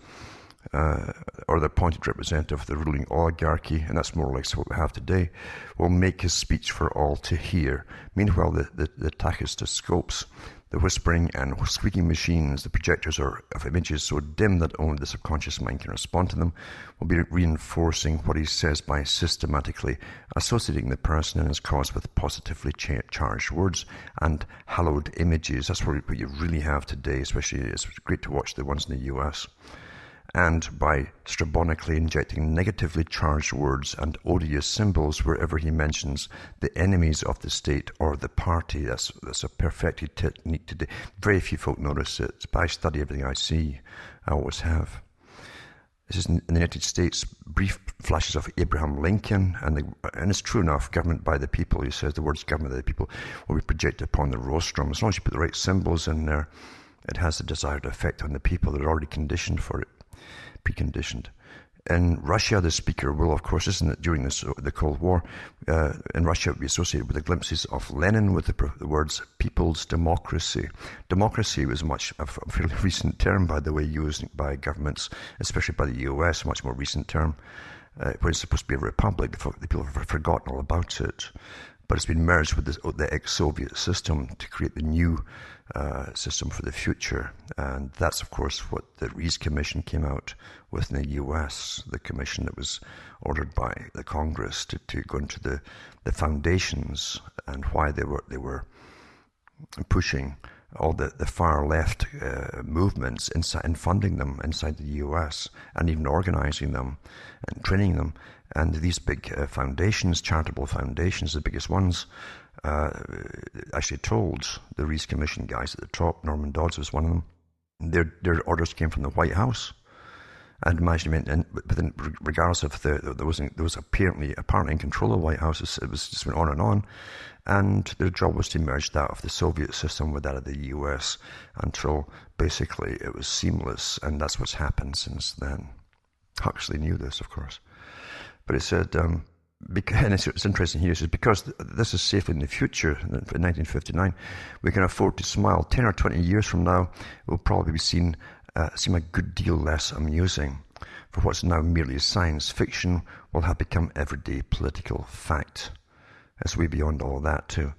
or the appointed representative of the ruling oligarchy, and that's more or less what we have today, will make his speech for all to hear. Meanwhile, the tachyscopes, the whispering and squeaking machines, the projectors are of images so dim that only the subconscious mind can respond to them, will be reinforcing what he says by systematically associating the person and his cause with positively charged words and hallowed images. That's what you really have today, especially it's great to watch the ones in the US. And by strambonically injecting negatively charged words and odious symbols wherever he mentions the enemies of the state or the party. That's a perfected technique today. Very few folk notice it, but I study everything I see. I always have. This is in the United States, brief flashes of Abraham Lincoln, and it's true enough, government by the people. He says the words government by the people will be projected upon the rostrum. As long as you put the right symbols in there, it has the desired effect on the people that are already conditioned for it. Preconditioned. In Russia, the speaker will, of course, isn't it, during the Cold War, in Russia it would be associated with the glimpses of Lenin with the words people's democracy. Democracy was a fairly recent term, by the way, used by governments, especially by the US, a much more recent term, when it's supposed to be a republic. The people have forgotten all about it. But it's been merged with the ex-Soviet system to create the new system for the future. And that's, of course, what the Reece Commission came out with in the US, the commission that was ordered by the Congress to go into the foundations and why they were pushing all the far left movements inside and funding them inside the US and even organizing them and training them. And these big foundations, charitable foundations, the biggest ones, actually told the Reece Commission guys at the top, Norman Dodds was one of them, their orders came from the White House. And imagine, regardless of there was apparently in control of the White House, it was just went on, and their job was to merge that of the Soviet system with that of the US until basically it was seamless, and that's what's happened since then. Huxley knew this, of course. But it said, and it's interesting here, it says, because this is safe in the future, in 1959, we can afford to smile. 10 or 20 years from now, it will probably seem a good deal less amusing. For what's now merely science fiction will have become everyday political fact. It's way beyond all that too.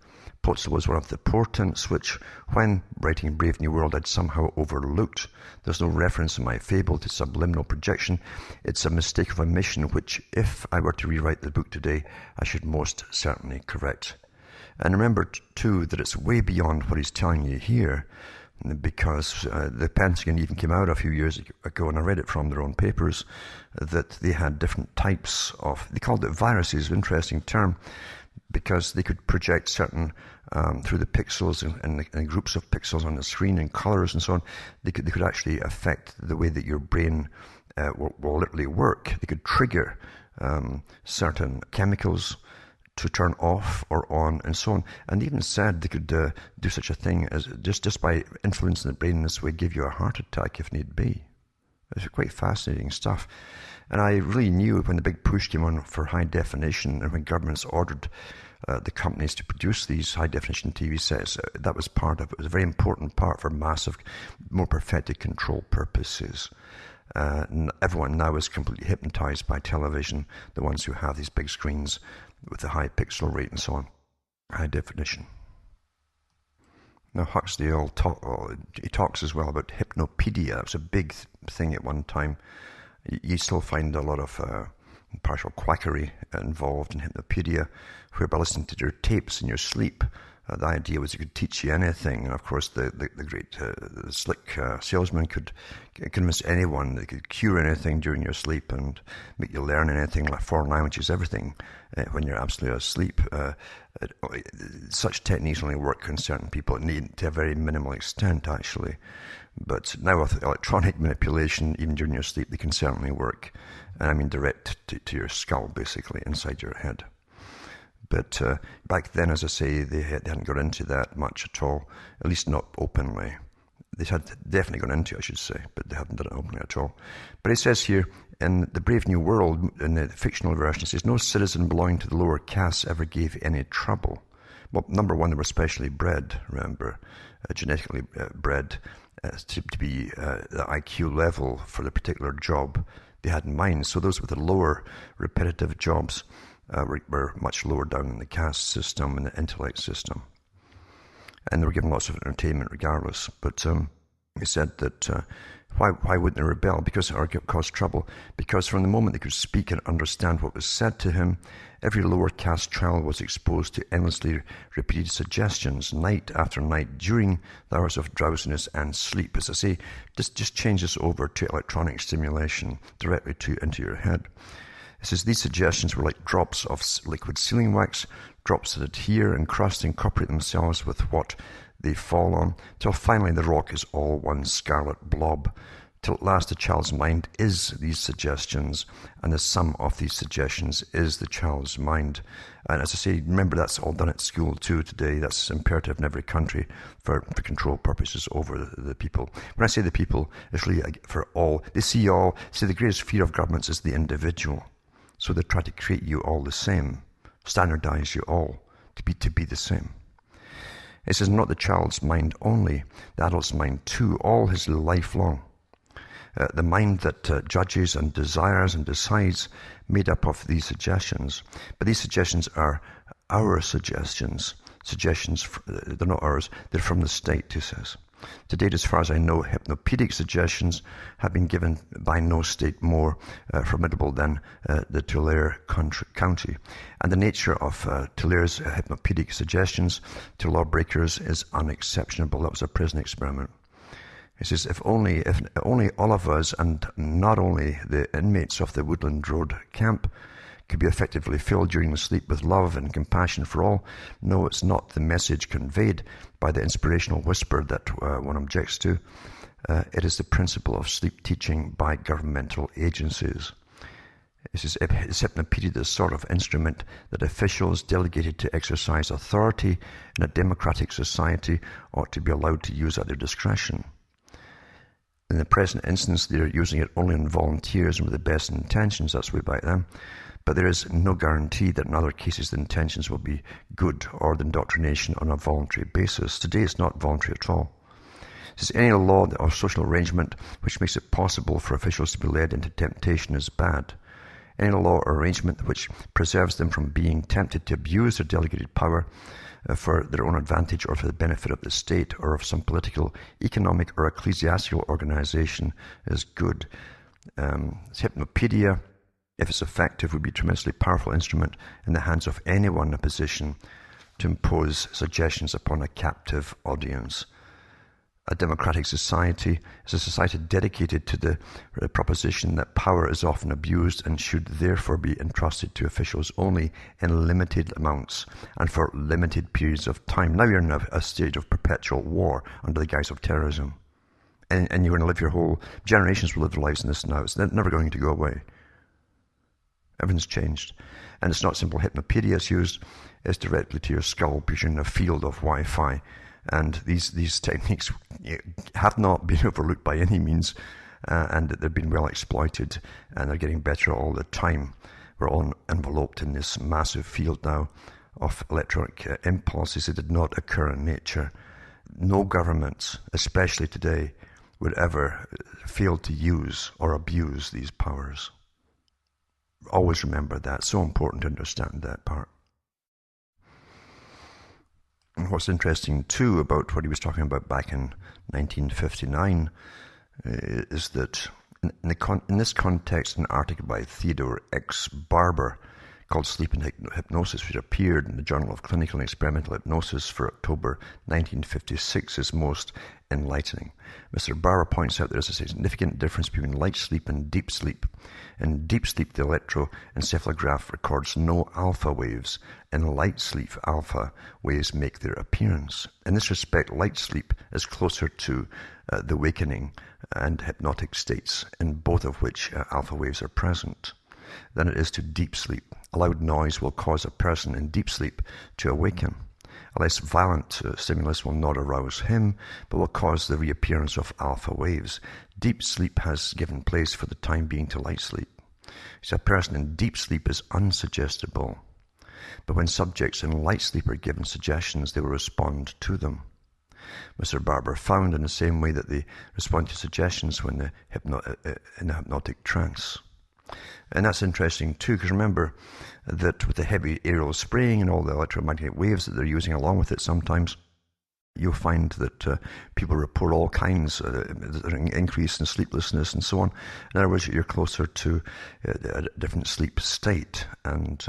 Pottsville was one of the portents which, when writing Brave New World, I'd somehow overlooked. There's no reference in my fable to subliminal projection. It's a mistake of omission which, if I were to rewrite the book today, I should most certainly correct. And remember, too, that it's way beyond what he's telling you here, because the Pentagon even came out a few years ago, and I read it from their own papers, that they had different types of, they called it viruses, interesting term, because they could project certain, through the pixels and groups of pixels on the screen and colors and so on, they could actually affect the way that your brain will literally work. They could trigger certain chemicals to turn off or on and so on. And even said they could do such a thing as just by influencing the brain in this way, give you a heart attack if need be. It's quite fascinating stuff. And I really knew when the big push came on for high definition, and when governments ordered the companies to produce these high definition TV sets, that was part of it. It was a very important part for massive, more perfected control purposes. Everyone now is completely hypnotized by television, the ones who have these big screens with the high pixel rate and so on, high definition. Now Huxley he talks as well about hypnopedia. It was a big thing at one time. You still find a lot of partial quackery involved in hypnopedia, whereby listening to your tapes in your sleep, the idea was it could teach you anything. And of course, the great slick salesman could convince anyone they could cure anything during your sleep and make you learn anything, like foreign languages, everything, when you're absolutely asleep. Such techniques only work on certain people, need to a very minimal extent, actually. But now with electronic manipulation, even during your sleep, they can certainly work. And I mean direct to your skull, basically, inside your head. But back then, as I say, they hadn't got into that much at all, at least not openly. They had definitely gone into it, I should say, but they haven't done it openly at all. But it says here, in the Brave New World, in the fictional version, it says, no citizen belonging to the lower castes ever gave any trouble. Well, number one, they were specially bred, remember, genetically bred to be the IQ level for the particular job they had in mind. So those with the lower repetitive jobs were much lower down in the caste system and the intellect system. And they were given lots of entertainment regardless. But he said that why wouldn't they rebel? Because or cause trouble. Because from the moment they could speak and understand what was said to him, every lower caste child was exposed to endlessly repeated suggestions night after night during the hours of drowsiness and sleep. As I say, just change this over to electronic stimulation directly into your head. It says these suggestions were like drops of liquid sealing wax, drops that adhere and crust and incorporate themselves with what they fall on, till finally the rock is all one scarlet blob, till at last the child's mind is these suggestions, and the sum of these suggestions is the child's mind. And as I say, remember that's all done at school too today. That's imperative in every country for control purposes over the people. When I say the people, it's really for all. They see all. See, the greatest fear of governments is the individual. So they try to create you all the same, standardize you all to be the same. It says not the child's mind only, the adult's mind too, all his life long. The mind that judges and desires and decides, made up of these suggestions. But these suggestions are our suggestions. They're not ours, they're from the state, he says. To date, as far as I know, hypnopedic suggestions have been given by no state more formidable than the Tulare County. And the nature of Tulare's hypnopedic suggestions to lawbreakers is unexceptionable. That was a prison experiment. He says, if only all of us, and not only the inmates of the Woodland Road camp, could be effectively filled during the sleep with love and compassion for all. No, it's not the message conveyed by the inspirational whisper that one objects to. It is the principle of sleep teaching by governmental agencies. It says, is hypnopedia the sort of instrument that officials delegated to exercise authority in a democratic society ought to be allowed to use at their discretion? In the present instance, they're using it only on volunteers and with the best intentions. That's way back then. but there is no guarantee that in other cases the intentions will be good or the indoctrination on a voluntary basis. Today it's not voluntary at all. It says any law or social arrangement which makes it possible for officials to be led into temptation is bad. Any law or arrangement which preserves them from being tempted to abuse their delegated power for their own advantage or for the benefit of the state or of some political, economic, or ecclesiastical organization is good. Hypnopedia, if it's effective, would be a tremendously powerful instrument in the hands of anyone in a position to impose suggestions upon a captive audience. A democratic society is a society dedicated to the proposition that power is often abused and should therefore be entrusted to officials only in limited amounts and for limited periods of time. Now you're in a state of perpetual war under the guise of terrorism. And you're going to live your whole generations will live their lives in this now. It's never going to go away. Everything's changed. And it's not simple hypnopedia. It's used as directly to your skull because you're in a field of Wi-Fi. And these techniques have not been overlooked by any means, and they've been well exploited, and they're getting better all the time. We're all enveloped in this massive field now of electronic impulses that did not occur in nature. No government, especially today, would ever fail to use or abuse these powers. Always remember that. So important to understand that part. And what's interesting too about what he was talking about back in 1959 is that in this context, an article by Theodore X. Barber called Sleep and Hypnosis, which appeared in the Journal of Clinical and Experimental Hypnosis for October 1956, is most enlightening. Mr. Barber points out there is a significant difference between light sleep and deep sleep. In deep sleep, the electroencephalograph records no alpha waves. In light sleep, alpha waves make their appearance. In this respect, light sleep is closer to the wakening and hypnotic states, in both of which alpha waves are present, than it is to deep sleep. A loud noise will cause a person in deep sleep to awaken. A less violent stimulus will not arouse him, but will cause the reappearance of alpha waves. Deep sleep has given place for the time being to light sleep. So a person in deep sleep is unsuggestible, but when subjects in light sleep are given suggestions, they will respond to them. Mr. Barber found in the same way that they respond to suggestions when in a hypnotic trance. And that's interesting too, because remember that with the heavy aerial spraying and all the electromagnetic waves that they're using along with it, sometimes you'll find that people report all kinds of increase in sleeplessness and so on. In other words, you're closer to a different sleep state. And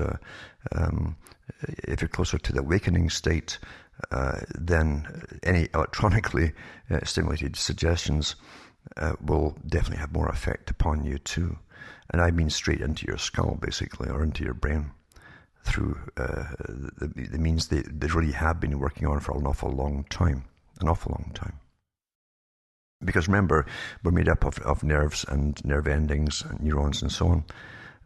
if you're closer to the awakening state, then any electronically stimulated suggestions will definitely have more effect upon you too. And I mean straight into your skull, basically, or into your brain, through the means they really have been working on for an awful long time. Because remember, we're made up of nerves and nerve endings and neurons and so on,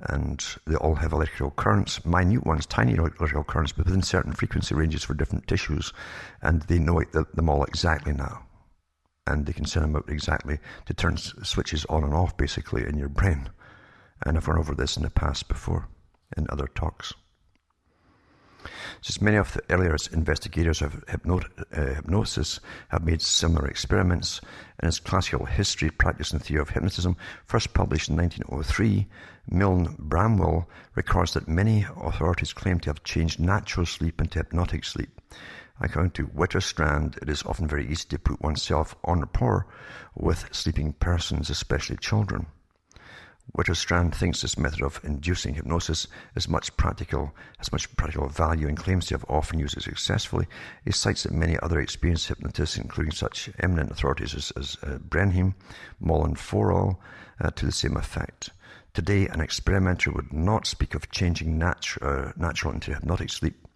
and they all have electrical currents, minute ones, tiny electrical currents, but within certain frequency ranges for different tissues, and they know them all exactly now. And they can send them out exactly to turn switches on and off, basically, in your brain. And I've run over this in the past before, in other talks. Since many of the earliest investigators of hypnosis have made similar experiments, in its classical history, practice and theory of hypnotism, first published in 1903, Milne Bramwell records that many authorities claim to have changed natural sleep into hypnotic sleep. According to Witterstrand, it is often very easy to put oneself en rapport with sleeping persons, especially children. Witterstrand thinks this method of inducing hypnosis has much practical value and claims to have often used it successfully. He cites that many other experienced hypnotists, including such eminent authorities as Brenheim, Mullen-Forel, to the same effect. Today, an experimenter would not speak of changing natural into hypnotic sleep.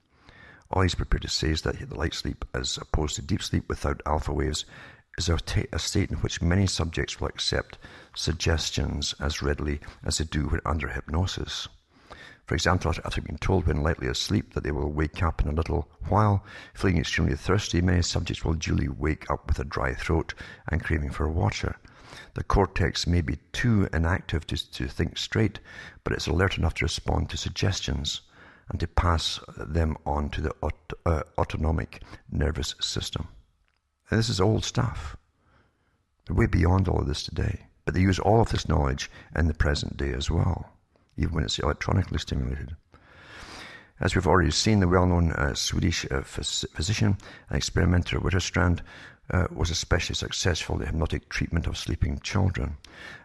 All he's prepared to say is that the light sleep, as opposed to deep sleep without alpha waves, is a state in which many subjects will accept suggestions as readily as they do when under hypnosis. For example, after being told when lightly asleep that they will wake up in a little while, feeling extremely thirsty, many subjects will duly wake up with a dry throat and craving for water. The cortex may be too inactive to think straight, but it's alert enough to respond to suggestions and to pass them on to the autonomic nervous system. And this is old stuff. They're way beyond all of this today. But they use all of this knowledge in the present day as well, even when it's electronically stimulated. As we've already seen, the well-known Swedish physician and experimenter Witterstrand was especially successful in the hypnotic treatment of sleeping children.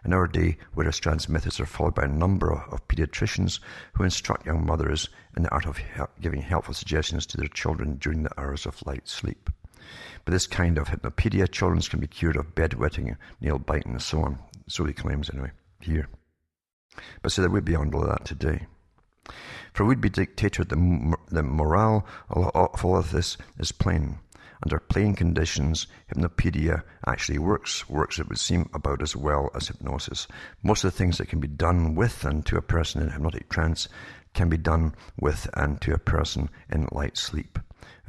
In our day, Witterstrand's methods are followed by a number of pediatricians who instruct young mothers in the art of giving helpful suggestions to their children during the hours of light sleep. But this kind of hypnopedia, children can be cured of bedwetting, nail biting, and so on. So he claims anyway, here. But so they're way beyond all that today. For a would-be dictator, the morale of all of this is plain. Under plain conditions, hypnopedia actually works, it would seem, about as well as hypnosis. Most of the things that can be done with and to a person in hypnotic trance can be done with and to a person in light sleep.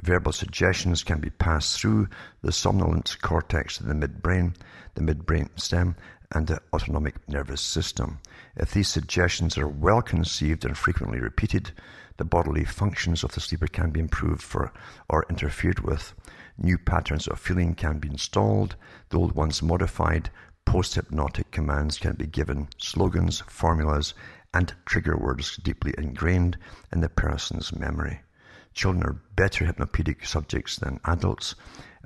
Verbal suggestions can be passed through the somnolent cortex to the midbrain stem, and the autonomic nervous system. If these suggestions are well conceived and frequently repeated, the bodily functions of the sleeper can be improved or interfered with. New patterns of feeling can be installed, the old ones modified. Post-hypnotic commands can be given, slogans, formulas, and trigger words deeply ingrained in the person's memory. Children are better hypnopedic subjects than adults,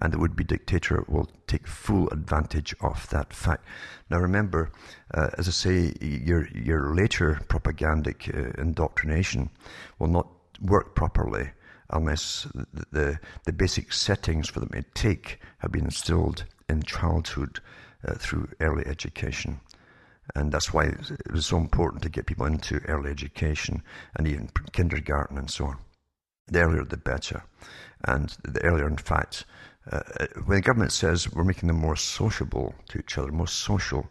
and the would-be dictator will take full advantage of that fact. Now remember, as I say, your later propagandic indoctrination will not work properly unless the basic settings for them to take have been instilled in childhood through early education. And that's why it was so important to get people into early education and even kindergarten and so on. The earlier the better. And the earlier, in fact, when the government says we're making them more sociable to each other, more social,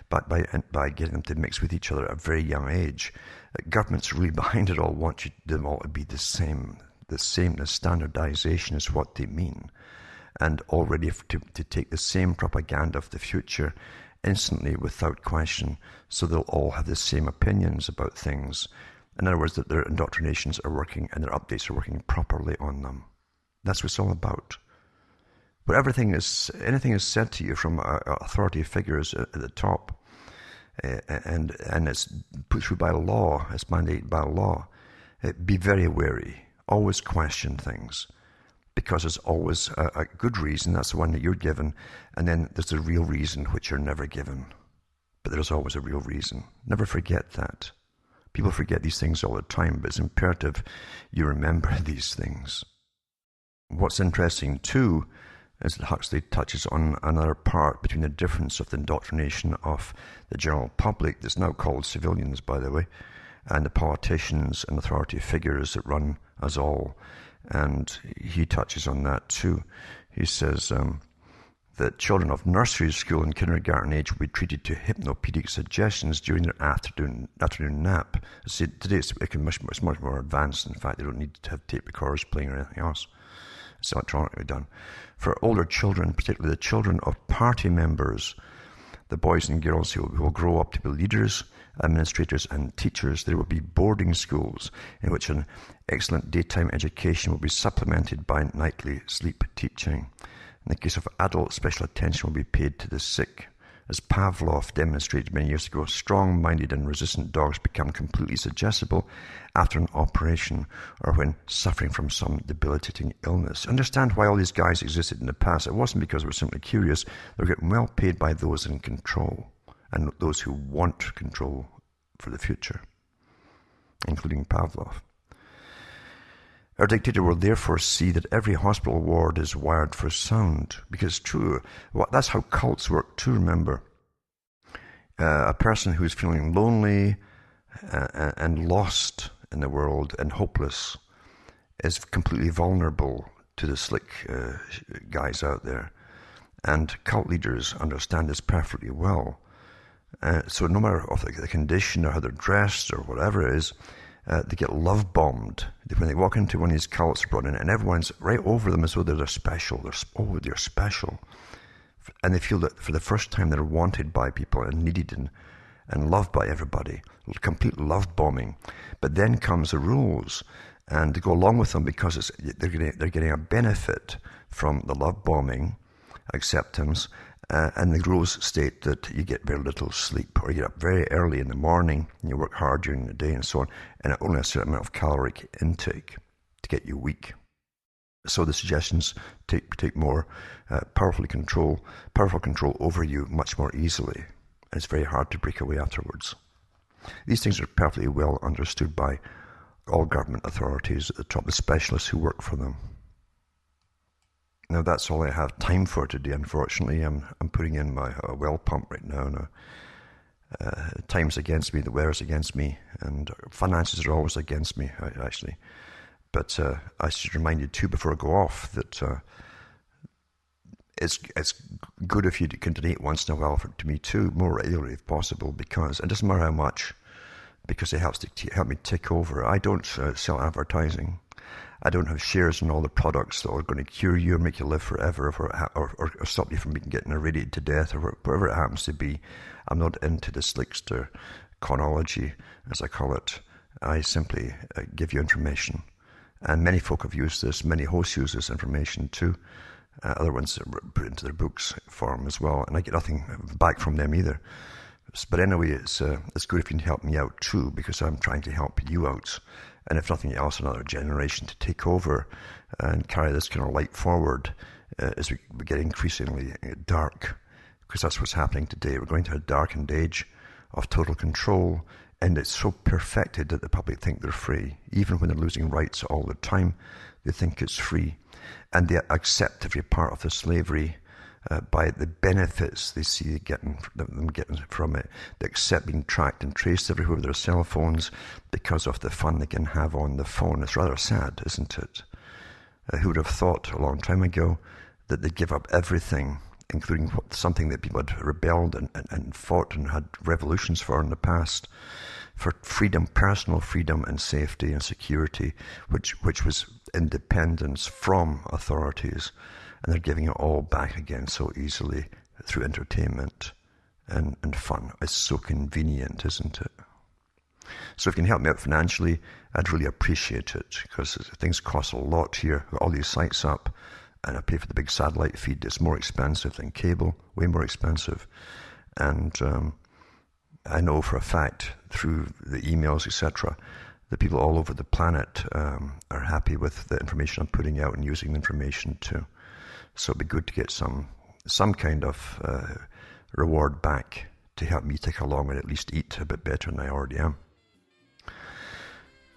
by getting them to mix with each other at a very young age, governments really behind it all want them all to be the same. The standardization is what they mean. And all ready to take the same propaganda of the future instantly without question, so they'll all have the same opinions about things. In other words, that their indoctrinations are working and their updates are working properly on them. That's what it's all about. But anything is said to you from authority figures at the top, and it's put through by law, it's mandated by law. Be very wary. Always question things, because there's always a good reason. That's the one that you're given, and then there's the real reason which you're never given. But there's always a real reason. Never forget that. People forget these things all the time, but it's imperative you remember these things. What's interesting too is that Huxley touches on another part between the difference of the indoctrination of the general public, that's now called civilians, by the way, and the politicians and authority figures that run us all. And he touches on that too. He says that children of nursery school and kindergarten age will be treated to hypnopedic suggestions during their afternoon nap. See, today it's much more advanced. In fact, they don't need to have tape recorders playing or anything else. It's electronically done. For older children, particularly the children of party members, the boys and girls who will grow up to be leaders, administrators and teachers, there will be boarding schools in which an excellent daytime education will be supplemented by nightly sleep teaching. In the case of adults, special attention will be paid to the sick. As Pavlov demonstrated many years ago, strong-minded and resistant dogs become completely suggestible after an operation or when suffering from some debilitating illness. Understand why all these guys existed in the past. It wasn't because they were simply curious. They were getting well paid by those in control and those who want control for the future, including Pavlov. Our dictator will therefore see that every hospital ward is wired for sound, because true, that's how cults work too, remember. A person who's feeling lonely and lost in the world and hopeless is completely vulnerable to the slick guys out there. And cult leaders understand this perfectly well. So no matter of the condition or how they're dressed or whatever it is, they get love bombed when they walk into one of these cults brought in, and everyone's right over them as though they're special. They're special. and they feel that for the first time they're wanted by people and needed and loved by everybody. Complete love bombing. But then comes the rules, and they go along with them because they're getting a benefit from the love bombing, acceptance, and the rules state that you get very little sleep, or you get up very early in the morning, and you work hard during the day and so on, and only a certain amount of caloric intake to get you weak. So the suggestions take more powerful control over you much more easily. And it's very hard to break away afterwards. These things are perfectly well understood by all government authorities at the top, the specialists who work for them. Now that's all I have time for today, unfortunately. I'm putting in my well pump right now. Time's against me, the weather's against me, and finances are always against me, actually. But I should remind you too, before I go off, that it's good if you can donate once in a while to me too, more regularly if possible, because it doesn't matter how much, because it helps to help me tick over. I don't sell advertising. I don't have shares in all the products that are going to cure you or make you live forever, or stop you from getting irradiated to death, or whatever it happens to be. I'm not into the slickster chronology, as I call it. I simply give you information. And many folk have used this, many hosts use this information too. Other ones put it into their books form as well, and I get nothing back from them either. But anyway, it's good if you can help me out too, because I'm trying to help you out. And if nothing else, another generation to take over and carry this kind of light forward as we get increasingly dark, because that's what's happening today. We're going to a darkened age of total control, and it's so perfected that the public think they're free. Even when they're losing rights all the time, they think it's free. And they accept every part of the slavery by the benefits they see them getting from it. They accept being tracked and traced everywhere with their cell phones because of the fun they can have on the phone. It's rather sad, isn't it? Who would have thought a long time ago that they'd give up everything, including something that people had rebelled and fought and had revolutions for in the past, for freedom, personal freedom and safety and security, which was independence from authorities, and they're giving it all back again so easily through entertainment and fun. It's so convenient, isn't it? So if you can help me out financially, I'd really appreciate it, because things cost a lot here. I've got all these sites up, and I pay for the big satellite feed. It's more expensive than cable, way more expensive. And I know for a fact, through the emails, etc., that people all over the planet are happy with the information I'm putting out and using the information too. So it'd be good to get some kind of reward back to help me take along and at least eat a bit better than I already am.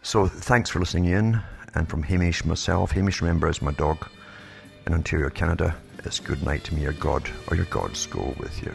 So thanks for listening in. And from Hamish myself, Hamish, remember, is my dog in Ontario, Canada. It's good night to me. Your God or your gods go with you.